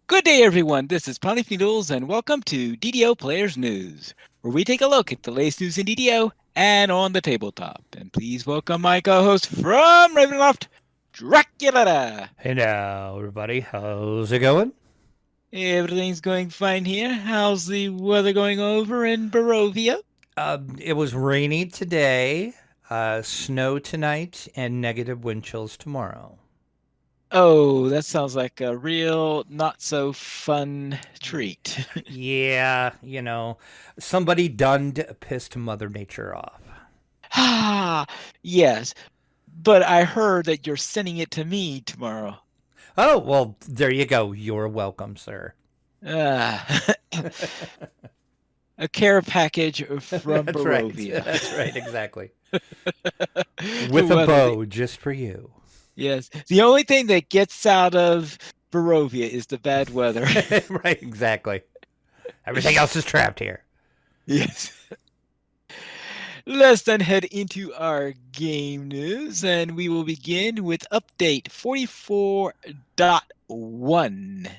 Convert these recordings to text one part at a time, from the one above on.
Good day, everyone. This is Noodles, and welcome to DDO Players News, where we take a look at the latest news in DDO and on the tabletop. And please welcome my co-host from Ravenloft, Dracula. Hey now, everybody. How's it going? Everything's going fine here. How's the weather going over in Barovia? It was rainy today, snow tonight, and negative wind chills tomorrow. Oh, that sounds like a real not so fun treat. Yeah, somebody done pissed Mother Nature off. Ah, yes, but I heard that you're sending it to me tomorrow. Oh, well, there you go. You're welcome, sir. Ah. A care package from That's right. Barovia. That's right, exactly. The With a weather. bow just for you. Yes. The only thing that gets out of Barovia is the bad weather. Right, exactly. Everything else is trapped here. Yes. Let's then head into our game news, and we will begin with update 44.1.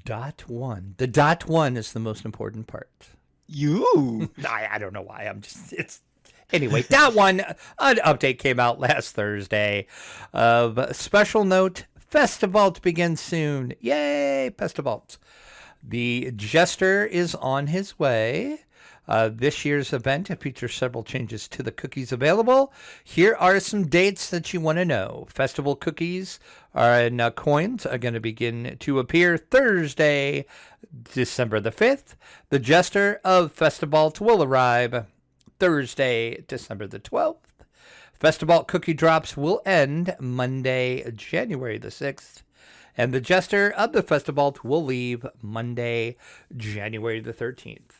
Dot one. The dot one is the most important part. You. I don't know why. It's anyway. Dot one. An update came out last Thursday. Special note: Festivalt begins soon. Yay, Festivalt! The Jester is on his way. This year's event features several changes to the cookies available. Here are some dates that you want to know. Festival cookies and coins are going to begin to appear Thursday, December the 5th. The Jester of Festivalt will arrive Thursday, December the 12th. Festivalt cookie drops will end Monday, January the 6th. And the Jester of the Festivalt will leave Monday, January the 13th.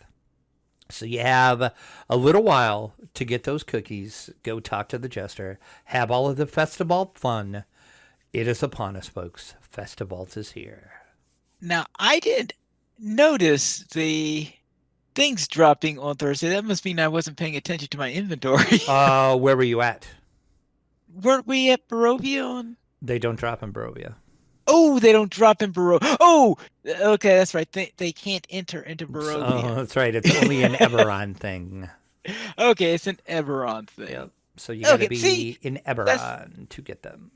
So you have a little while to get those cookies. Go talk to the Jester. Have all of the Festivalt fun. It is upon us, folks. Festivalt is here. Now, I did notice the things dropping on Thursday. That must mean I wasn't paying attention to my inventory. Where were you at? Weren't we at Barovia on? They don't drop in Barovia. Oh, they don't drop in Barovia. Oh, okay, that's right. They can't enter into Barovia. Oh, that's right. It's only an Eberron thing. Okay, it's an Eberron thing. Yep. So you got to Okay, see, be in Eberron to get them.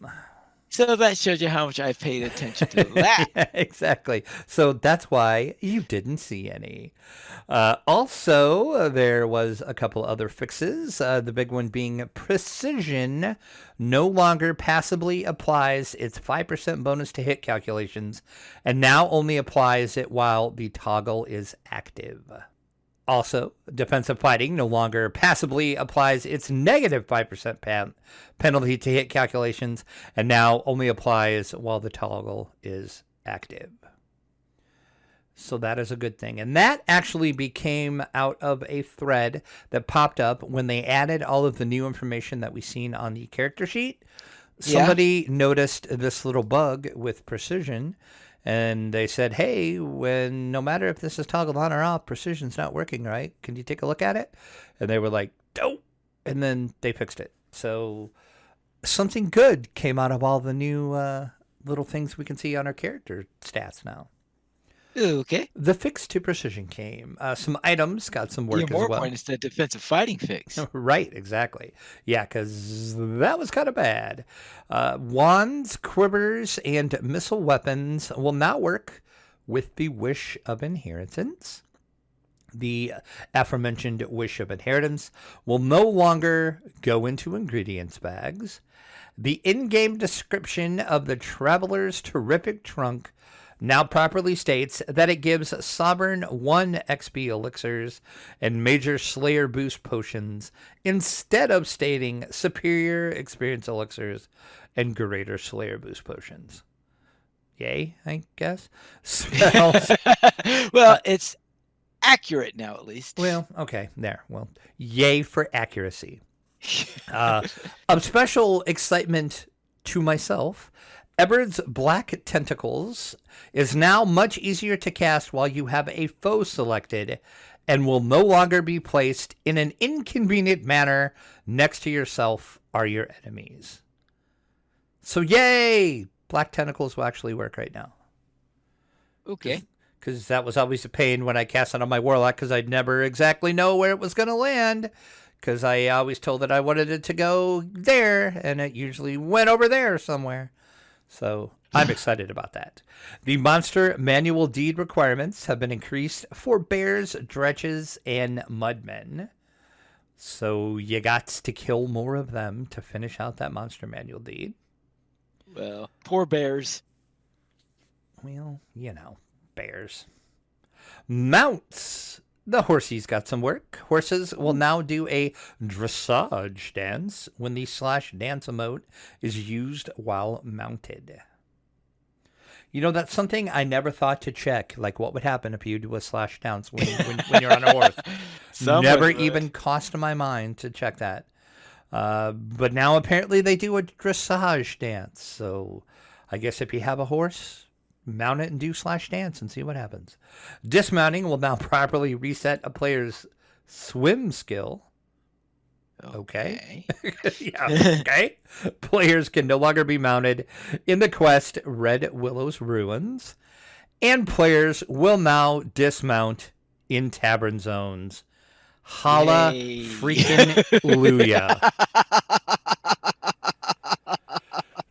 so that shows you how much I paid attention to that. Yeah, exactly. So that's why you didn't see any. Also, there was a couple other fixes. The big one being precision no longer passively applies its 5% bonus to hit calculations and now only applies it while the toggle is active. Also, defensive fighting no longer passively applies its negative 5% penalty to hit calculations and now only applies while the toggle is active. So that is a good thing. And that actually became out of a thread that popped up when they added all of the new information that we've seen on the character sheet. Somebody noticed this little bug with precision. And they said, hey, no matter if this is toggled on or off, precision's not working right. Can you take a look at it? And they were like, dope. And then they fixed it. So something good came out of all the new little things we can see on our character stats now. Okay. The fix to precision came. Some items got some work as well. More important is the defensive fighting fix. Right, exactly. Yeah, because that was kind of bad. Wands, quivers, and missile weapons will now work with the Wish of Inheritance. The aforementioned Wish of Inheritance will no longer go into ingredients bags. The in-game description of the Traveler's Terrific Trunk now properly states that it gives Sovereign 1 XP elixirs and Major Slayer boost potions instead of stating Superior Experience elixirs and Greater Slayer boost potions. Yay, I guess. Well, it's accurate now, at least. Well, okay, there. Well, yay for accuracy. Of special excitement to myself, Eberd's Black Tentacles is now much easier to cast while you have a foe selected and will no longer be placed in an inconvenient manner next to yourself or your enemies. So yay! Black Tentacles will actually work right now. Okay. Because that was always a pain when I cast it on my Warlock, because I'd never exactly know where it was going to land. Because I always told it I wanted it to go there, and it usually went over there somewhere. So I'm excited about that. The monster manual deed requirements have been increased for bears, dredges, and mudmen. So you got to kill more of them to finish out that monster manual deed. Well, poor bears. Well, bears. Mounts. The horsies got some work. Horses will now do a dressage dance when the /dance emote is used while mounted. That's something I never thought to check. Like, what would happen if you do a /dance when you're on a horse? Never even crossed my mind to check that. But now apparently they do a dressage dance. So I guess if you have a horse, mount it and do /dance and see what happens. Dismounting will now properly reset a player's swim skill. Okay. Yeah, okay. Players can no longer be mounted in the quest Red Willow's Ruins, and players will now dismount in tavern zones. Holla freaking Luya.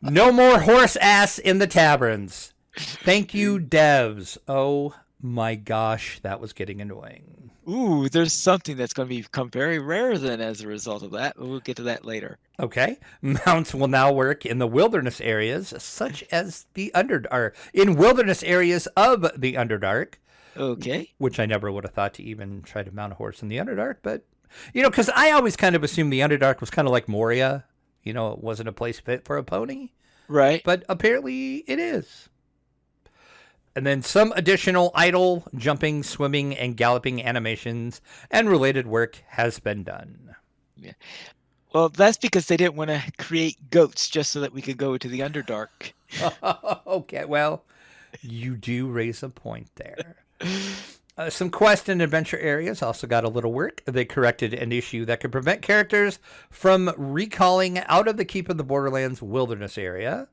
No more horse ass in the taverns. Thank you, devs. Oh my gosh, that was getting annoying. Ooh, there's something that's going to become very rare then as a result of that. We'll get to that later. Okay. Mounts will now work in the wilderness areas, such as the Underdark. In wilderness areas of the Underdark. Okay. Which I never would have thought to even try to mount a horse in the Underdark. But, because I always kind of assumed the Underdark was kind of like Moria. It wasn't a place fit for a pony. Right. But apparently it is. And then some additional idle, jumping, swimming, and galloping animations and related work has been done. Yeah. Well, that's because they didn't want to create goats just so that we could go to the Underdark. Okay, well, you do raise a point there. Some quest and adventure areas also got a little work. They corrected an issue that could prevent characters from recalling out of the Keep of the Borderlands wilderness area.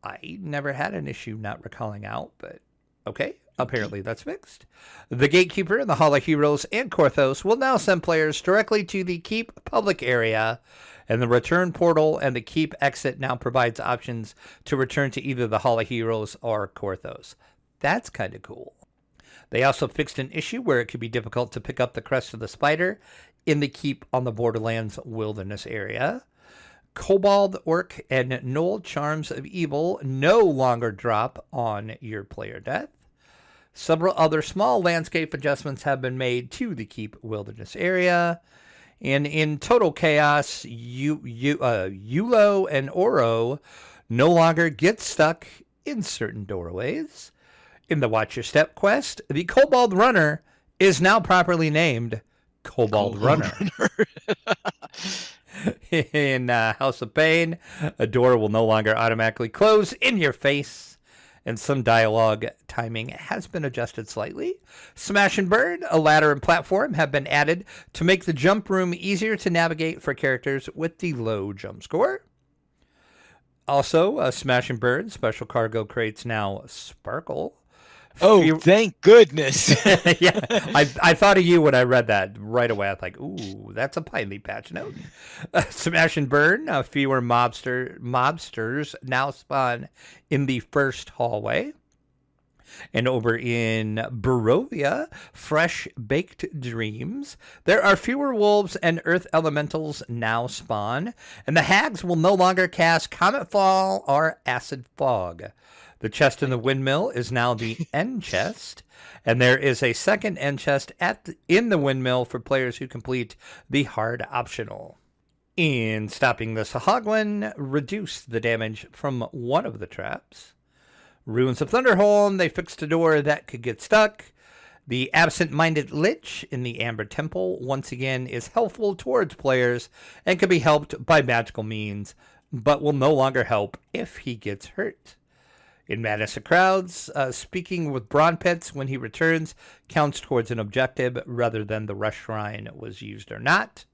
I never had an issue not recalling out, but okay, apparently that's fixed. The Gatekeeper, the Hall of Heroes, and Korthos will now send players directly to the Keep public area, and the Return Portal and the Keep exit now provides options to return to either the Hall of Heroes or Korthos. That's kind of cool. They also fixed an issue where it could be difficult to pick up the Crest of the Spider in the Keep on the Borderlands wilderness area. Kobold, Orc, and Gnoll Charms of Evil no longer drop on your player death. Several other small landscape adjustments have been made to the Keep wilderness area. And in Total Chaos, Yulo and Oro no longer get stuck in certain doorways. In the Watch Your Step quest, the Kobold Runner is now properly named Kobold Runner. In House of Pain, a door will no longer automatically close in your face, and some dialogue timing has been adjusted slightly. Smash and Burn, a ladder and platform have been added to make the jump room easier to navigate for characters with the low jump score. Also, Smash and Burn special cargo crates now sparkle. Oh, thank goodness. Yeah, I thought of you when I read that right away. I was like, ooh, that's a Pinely patch note. Smash and Burn, fewer mobsters now spawn in the first hallway. And over in Barovia, Fresh Baked Dreams, there are fewer wolves and earth elementals now spawn. And the hags will no longer cast Comet Fall or Acid Fog. The chest in the windmill is now the end chest, and there is a second end chest in the windmill for players who complete the hard optional. In stopping the Sahagwan, reduce the damage from one of the traps. Ruins of Thunderholm, they fixed a door that could get stuck. The absent-minded Lich in the Amber Temple, once again, is helpful towards players and can be helped by magical means, but will no longer help if he gets hurt. In Madness of Crowds, speaking with Bronpets when he returns counts towards an objective rather than the Rush Shrine was used or not.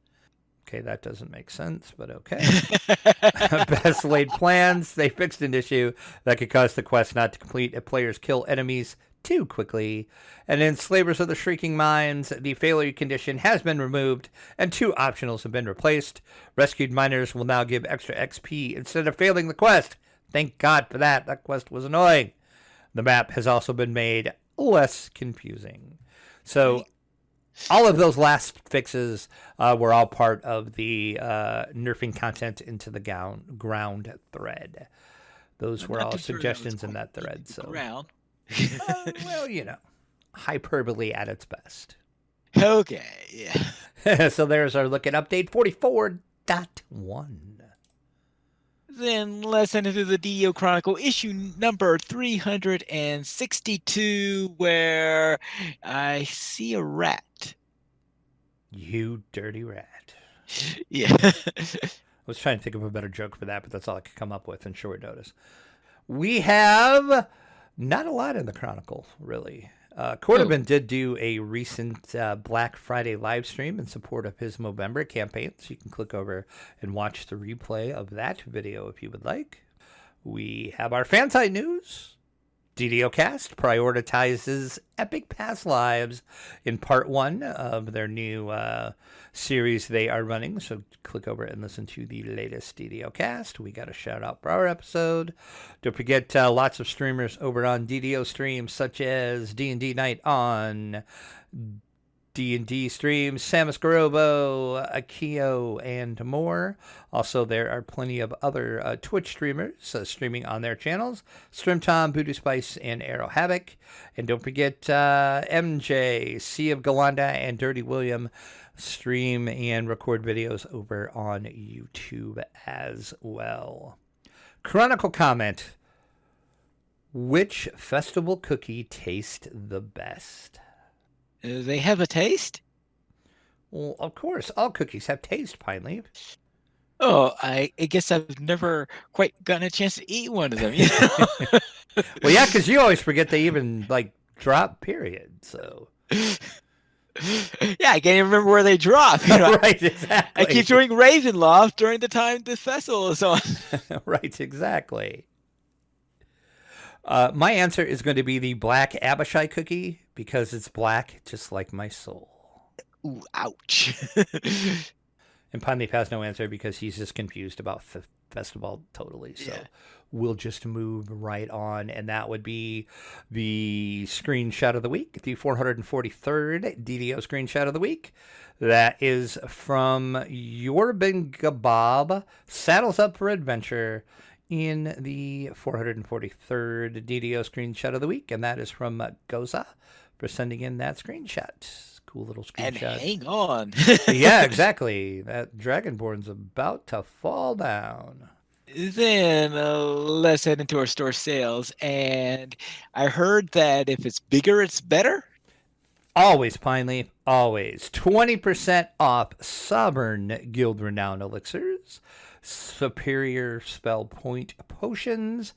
Okay, that doesn't make sense, but okay. Best laid plans. They fixed an issue that could cause the quest not to complete if players kill enemies too quickly. And in Slavers of the Shrieking Mines, the failure condition has been removed and 2 optionals have been replaced. Rescued miners will now give extra XP instead of failing the quest. Thank God for that. That quest was annoying. The map has also been made less confusing. So all of those last fixes were all part of the nerfing content into the ground thread. Those were all suggestions in that thread. So, ground. well, hyperbole at its best. Okay, yeah. So there's our look at update 44.1. Then let's enter into the DDO Chronicle issue number 362, where I see a rat. You dirty rat. Yeah. I was trying to think of a better joke for that, but that's all I could come up with in short notice. We have not a lot in the Chronicle, really. Cordovan did do a recent Black Friday live stream in support of his Movember campaign, so you can click over and watch the replay of that video if you would like. We have our fansite news. DDO Cast prioritizes epic past lives in part 1 of their new series they are running. So click over and listen to the latest DDO Cast. We got a shout out for our episode. Don't forget lots of streamers over on DDO streams, such as D&D Night on D&D streams, Samus Garobo, Akio, and more. Also, there are plenty of other Twitch streamers streaming on their channels. Strimtom, Voodoo Spice, and Arrow Havoc. And don't forget MJ, Sea of Galanda, and Dirty William stream and record videos over on YouTube as well. Chronicle comment. Which festival cookie tastes the best? They have a taste? Well, of course, all cookies have taste, Pine Leaf. Oh, I guess I've never quite gotten a chance to eat one of them. Well, yeah, because you always forget they even, drop, period, so... Yeah, I can't even remember where they drop. Right, exactly. I keep doing Ravenloft during the time the festival is on. Right, exactly. My answer is going to be the black Abishai cookie because it's black, just like my soul. Ooh, ouch. And Pine Leaf has no answer because he's just confused about festival totally. So we'll just move right on. And that would be the screenshot of the week, the 443rd DDO screenshot of the week. That is from Yorbin Gabab, Saddles Up for Adventure, in the 443rd DDO screenshot of the week, and that is from Goza for sending in that screenshot. Cool little screenshot. And hang on. Yeah, exactly. That Dragonborn's about to fall down. Then let's head into our store sales, and I heard that if it's bigger, it's better. Always, Pine Leaf, always. 20% off Sovereign Guild Renown Elixirs, Superior Spell Point Potions,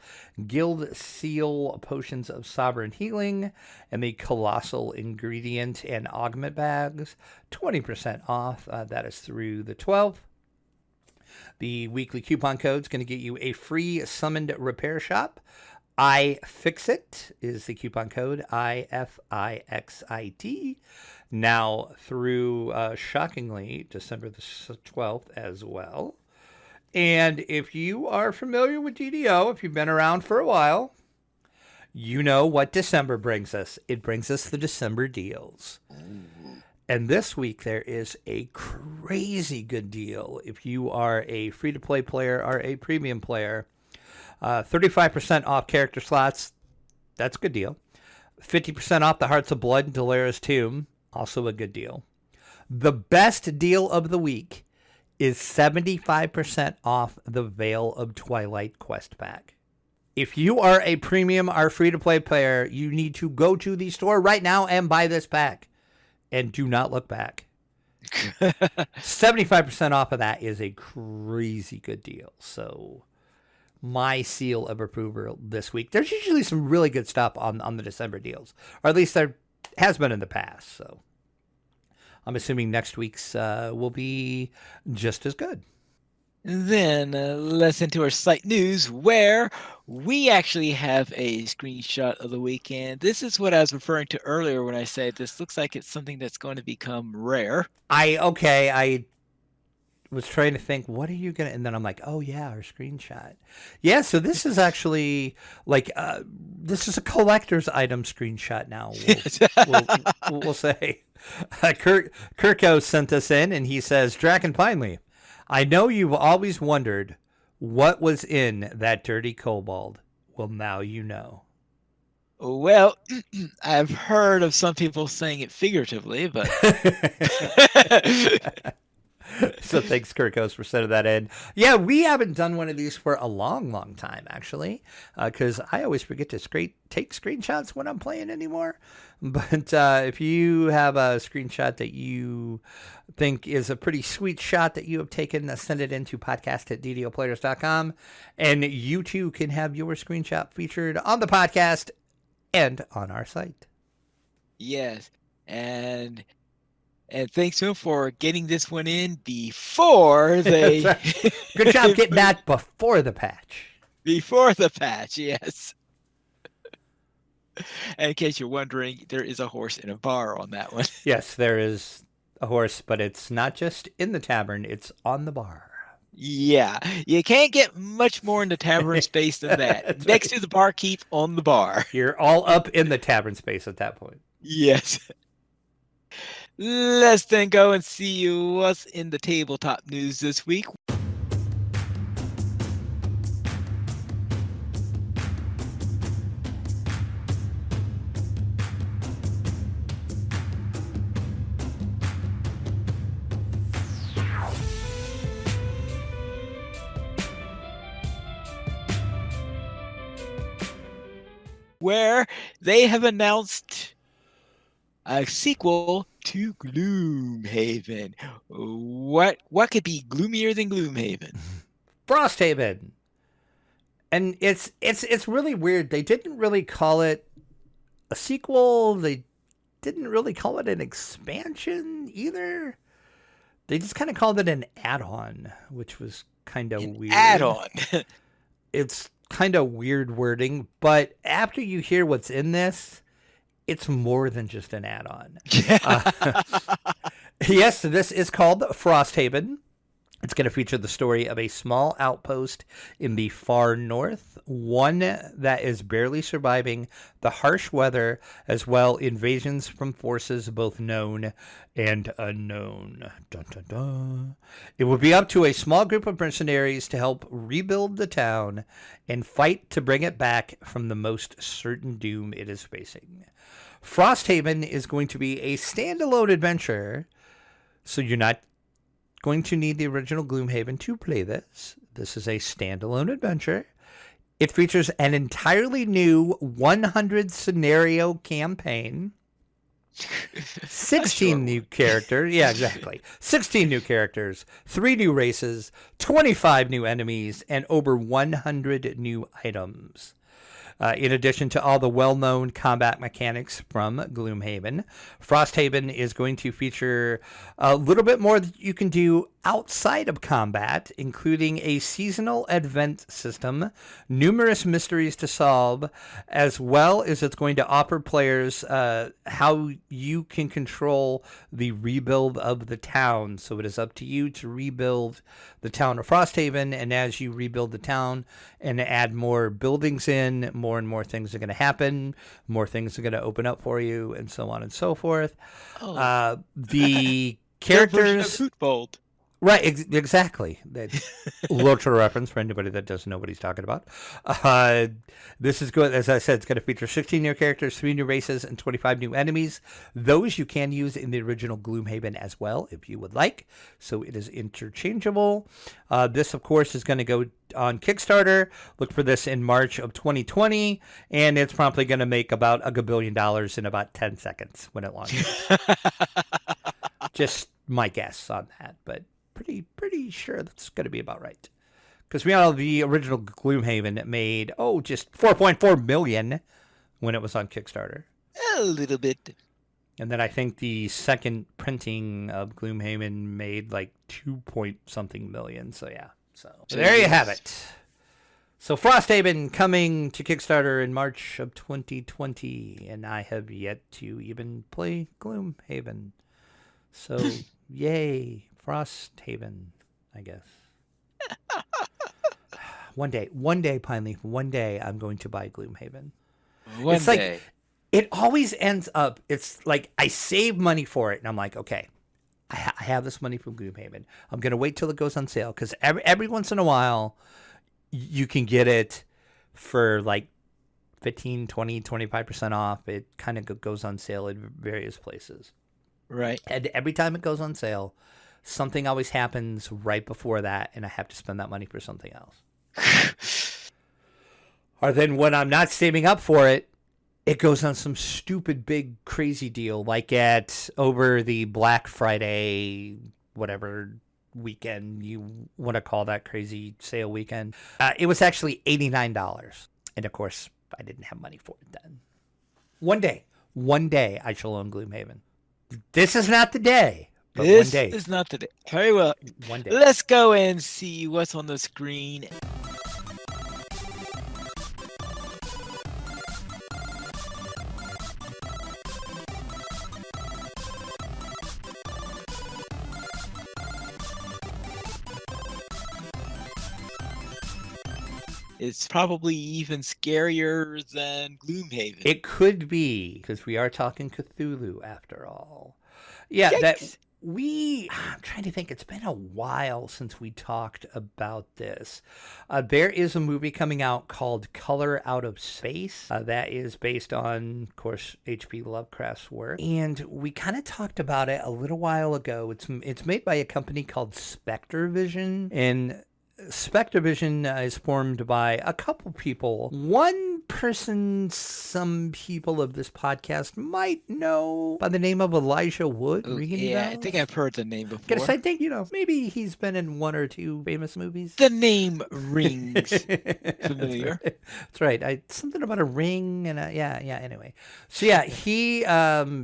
Guild Seal Potions of Sovereign Healing, and the Colossal Ingredient and Augment Bags. 20% off. That is through the 12th. The weekly coupon code is going to get you a free Summoned Repair Shop. iFixit is the coupon code, IFIXIT. Now through, shockingly, December the 12th as well. And if you are familiar with DDO, if you've been around for a while, you know what December brings us. It brings us the December deals. And this week there is a crazy good deal if you are a free-to-play player or a premium player. 35% off character slots. That's a good deal. 50% off the Hearts of Blood and Dalara's Tomb. Also a good deal. The best deal of the week is 75% off the Veil of Twilight quest pack. If you are a premium or free-to-play player, you need to go to the store right now and buy this pack. And do not look back. 75% off of that is a crazy good deal. So my seal of approval this week. There's usually some really good stuff on the December deals. Or at least there has been in the past. So I'm assuming next week's will be just as good. And then let's into our site news, where we actually have a screenshot of the weekend. This is what I was referring to earlier when I said this looks like it's something that's going to become rare. I was trying to think, what are you gonna? And then I'm like, oh yeah, our screenshot. Yeah, so this is actually like this is a collector's item screenshot now. We'll say. Kirko sent us in, and he says, Draken Pinely, I know you've always wondered what was in that dirty kobold. Well, now you know. Well, I've heard of some people saying it figuratively, but So thanks, Kirkos, for sending that in. Yeah, we haven't done one of these for a long, long time, actually, because I always forget to take screenshots when I'm playing anymore. But if you have a screenshot that you think is a pretty sweet shot that you have taken, send it into podcast@ddoplayers.com, and you too can have your screenshot featured on the podcast and on our site. yes, and thanks to him for getting this one in before they. Good job getting that before the patch. Before the patch, yes. And in case you're wondering, there is a horse in a bar on that one. Yes, there is a horse, but it's not just in the tavern, it's on the bar. Yeah, you can't get much more in the tavern space than that. Next to the barkeep on the bar. You're all up in the tavern space at that point. Yes. Let's then go and see what's in the tabletop news this week. Where they have announced a sequel to Gloom Haven. What could be gloomier than Gloom Haven? Frosthaven. And it's really weird. They didn't really call it a sequel. They didn't really call it an expansion either. They just kind of called it an add-on, which was kind of weird. Add-on. It's kind of weird wording, but after you hear what's in this, it's more than just an add-on. Yes, this is called Frosthaven. It's going to feature the story of a small outpost in the far north, one that is barely surviving the harsh weather, as well invasions from forces both known and unknown. Dun, dun, dun. It will be up to a small group of mercenaries to help rebuild the town and fight to bring it back from the most certain doom it is facing. Frosthaven is going to be a standalone adventure, so you're not going to need the original Gloomhaven to play this. This is a standalone adventure. It features an entirely new 100 scenario campaign, 16 new characters. Yeah, exactly. 16 new characters, 3 new races, 25 new enemies, and over 100 new items. In addition to all the well-known combat mechanics from Gloomhaven, Frosthaven is going to feature a little bit more that you can do outside of combat, including a seasonal event system, numerous mysteries to solve, as well as it's going to offer players how you can control the rebuild of the town. So it is up to you to rebuild the town of Frosthaven, and as you rebuild the town and add more buildings in, more and more things are going to happen, more things are going to open up for you, and so on and so forth. The characters... Kobold. Right, exactly. Literature reference for anybody that doesn't know what he's talking about. This is good. As I said, it's going to feature 16 new characters, 3 new races, and 25 new enemies. Those you can use in the original Gloomhaven as well, if you would like. So it is interchangeable. This, of course, is going to go on Kickstarter. Look for this in March of 2020, and it's promptly going to make about $1 billion in about 10 seconds when it launches. Just my guess on that, but pretty sure that's going to be about right. Because we know the original Gloomhaven made, just $4.4 million when it was on Kickstarter. A little bit. And then I think the second printing of Gloom Haven made like 2 point something million. So yeah. So there you have it. So Frosthaven coming to Kickstarter in March of 2020, and I have yet to even play Gloom Haven. So yay, Frosthaven, I guess. One day, Pineleaf, one day I'm going to buy Gloom Haven. One it's day. Like, it always ends up, it's like I save money for it, and I'm like, okay, I have this money from Gloom Haven. I'm going to wait till it goes on sale, because every once in a while, you can get it for like 15, 20, 25% off. It kind of goes on sale at various places. Right. And every time it goes on sale, something always happens right before that, and I have to spend that money for something else. Or then when I'm not saving up for it, it goes on some stupid big crazy deal, like at over the Black Friday, whatever weekend you want to call that crazy sale weekend. It was actually $89. And of course, I didn't have money for it then. One day I shall own Gloom Haven. This is not the day. But this one day. is not the day. Very well. One day. Let's go and see what's on the screen. It's probably even scarier than Gloom Haven. It could be, because we are talking Cthulhu after all. Yeah, Yikes. I'm trying to think. It's been a while since we talked about this. There is a movie coming out called Color Out of Space. That is based on, of course, H.P. Lovecraft's work. And we kind of talked about it a little while ago. It's made by a company called Spectre Vision. And Spectre Vision is formed by a couple people. One person some people of this podcast might know by the name of Elijah Wood. Yeah, I think I've heard the name before. I think, maybe he's been in one or two famous movies. The name rings familiar. That's right. Something about a ring and anyway. So yeah, he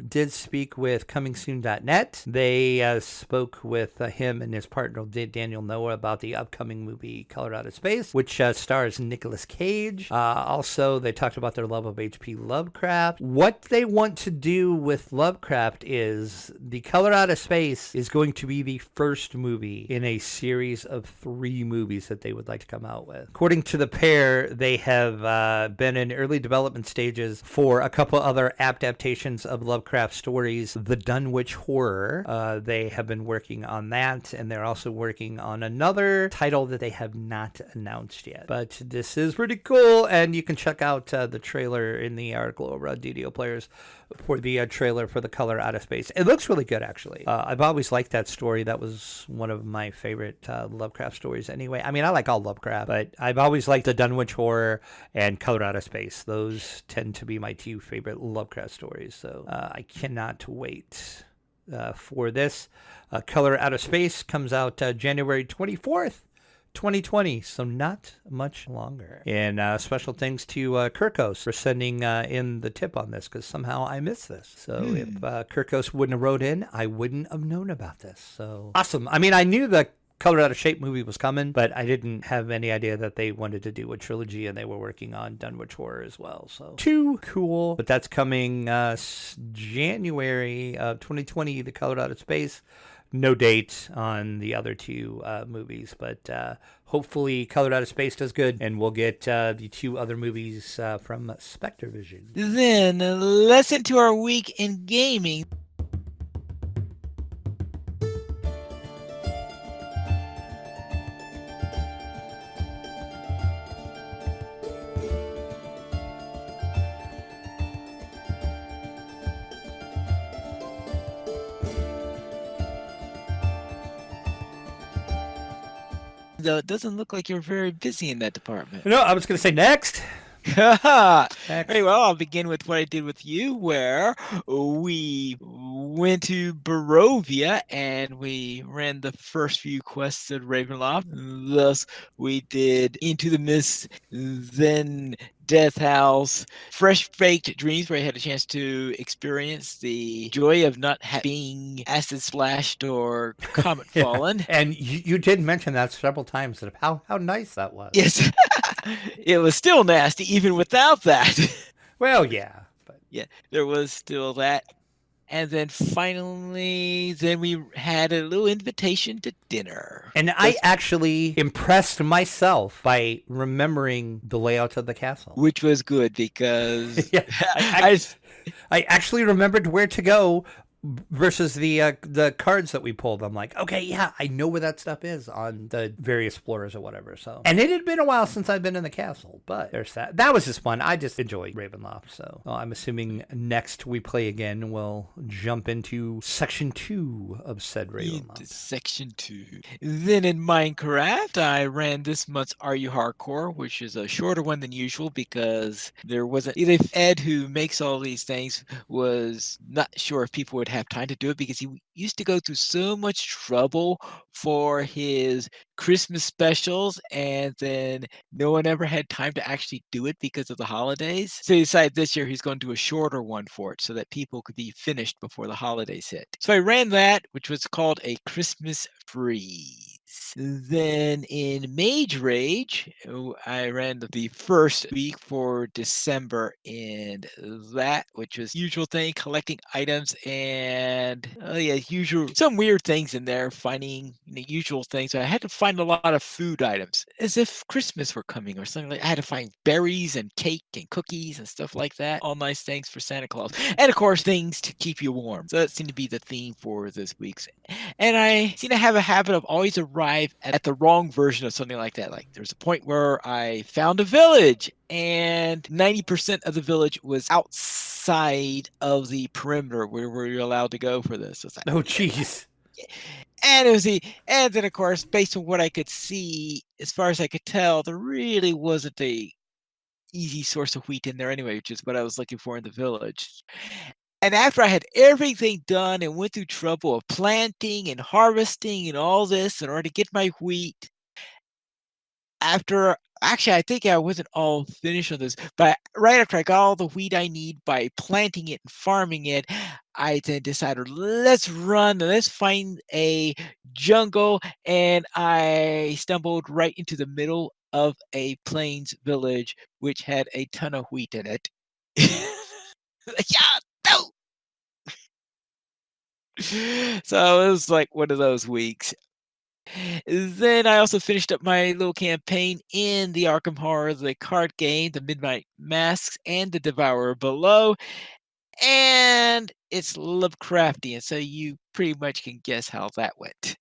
did speak with ComingSoon.net. They spoke with him and his partner Daniel Noah about the upcoming movie Color Out of Space, which stars Nicolas Cage. Also, they talked about their love of H.P. Lovecraft. What they want to do with Lovecraft is the Color Out of Space is going to be the first movie in a series of 3 movies that they would like to come out with. According to the pair, they have been in early development stages for a couple other adaptations of Lovecraft stories. The Dunwich Horror, they have been working on that, and they're also working on another title that they have not announced yet. But this is pretty cool, and you can check out the trailer in the article over on DDO Players for the trailer for the Color Out of Space. It looks really good, actually. I've always liked that story. That was one of my favorite Lovecraft stories anyway. I mean, I like all Lovecraft, but I've always liked the Dunwich Horror and Color Out of Space. Those tend to be my 2 favorite Lovecraft stories, so I cannot wait for this. Color Out of Space comes out January 24th. 2020, so not much longer. And special thanks to Kirkos for sending in the tip on this, because somehow I missed this. So if Kirkos wouldn't have wrote in, I wouldn't have known about this. So awesome. I mean, I knew the Color Out of Shape movie was coming, but I didn't have any idea that they wanted to do a trilogy, and they were working on Dunwich Horror as well. So too cool. But that's coming January of 2020, the Color Out of Space. No date on the other 2 movies, but hopefully Color Out of Space does good, and we'll get the 2 other movies from Spectre Vision. Then let's into our week in gaming. Though it doesn't look like you're very busy in that department. No, I was going to say next. Very well, I'll begin with what I did with you, where we went to Barovia and we ran the first few quests at Ravenloft. Thus, we did Into the Mist, then Death House, Fresh Baked Dreams, where I had a chance to experience the joy of not being acid splashed or comet fallen. And you did mention that several times, that how nice that was. Yes, it was still nasty even without that. Well, yeah. But yeah, there was still that. And then finally, then we had a little invitation to dinner. And I actually impressed myself by remembering the layout of the castle. Which was good because yeah, I actually remembered where to go versus the cards that we pulled. I'm like, okay, yeah, I know where that stuff is on the various floors or whatever. So, and it had been a while since I've been in the castle, but there's that. That was just fun. I just enjoyed Ravenloft. So I'm assuming next we play again, we'll jump into section 2 of said Ravenloft. Section 2. Then in Minecraft, I ran this month's Are You Hardcore, which is a shorter one than usual because there wasn't either Ed, who makes all these things, was not sure if people would have time to do it because he used to go through so much trouble for his Christmas specials, and then no one ever had time to actually do it because of the holidays. So he decided this year he's going to do a shorter one for it so that people could be finished before the holidays hit. So I ran that, which was called a Christmas Freeze. Then in Mage Rage, I ran the first week for December in that, which was usual thing, collecting items and usual some weird things in there, finding usual things. So I had to find a lot of food items as if Christmas were coming or something. Like I had to find berries and cake and cookies and stuff like that. All nice things for Santa Claus, and of course things to keep you warm. So that seemed to be the theme for this week's. And I seem to have a habit of always arrive at the wrong version of something like that. Like there's a point where I found a village and 90% of the village was outside of the perimeter where you're allowed to go for this. So it's like, oh, jeez. And it was and then of course, based on what I could see, as far as I could tell, there really wasn't a easy source of wheat in there anyway, which is what I was looking for in the village. And after I had everything done and went through trouble of planting and harvesting and all this in order to get my wheat, actually, I think I wasn't all finished on this, but right after I got all the wheat I need by planting it and farming it, I then decided, let's find a jungle, and I stumbled right into the middle of a plains village, which had a ton of wheat in it. Yeah, no! So it was like one of those weeks. Then I also finished up my little campaign in the Arkham Horror, the card game, the Midnight Masks, and the Devourer Below. And it's Lovecraftian, so you pretty much can guess how that went.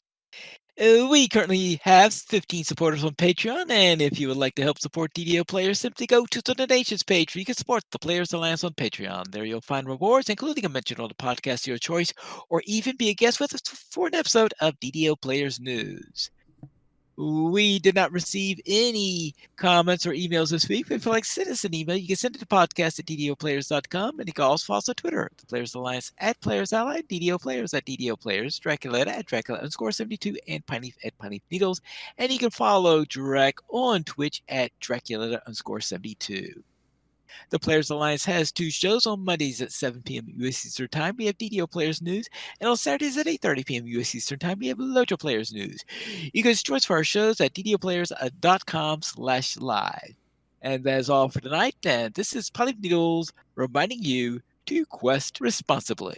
We currently have 15 supporters on Patreon, and if you would like to help support DDO players, simply go to the donations page where you can support the Players Alliance on Patreon. There you'll find rewards, including a mention on the podcast of your choice, or even be a guest with us for an episode of DDO Players News. We did not receive any comments or emails this week. But if you'd like to send us an email, you can send it to podcast@ddoplayers.com. And you can also follow us on Twitter, the Players Alliance @PlayersAllied, DDO Players @DDO Players, Draculetta @Dracula_72, and Pineleaf @Pineleaf Needles. And you can follow Drac on Twitch @Draculetta_72. The Players Alliance has 2 shows on Mondays at 7 p.m. U.S. Eastern Time. We have DDO Players News, and on Saturdays at 8:30 p.m. U.S. Eastern Time, we have Lojo Players News. You can join us for our shows at ddoplayers.com/live. And that is all for tonight. And this is Pineleaf Needles reminding you to quest responsibly.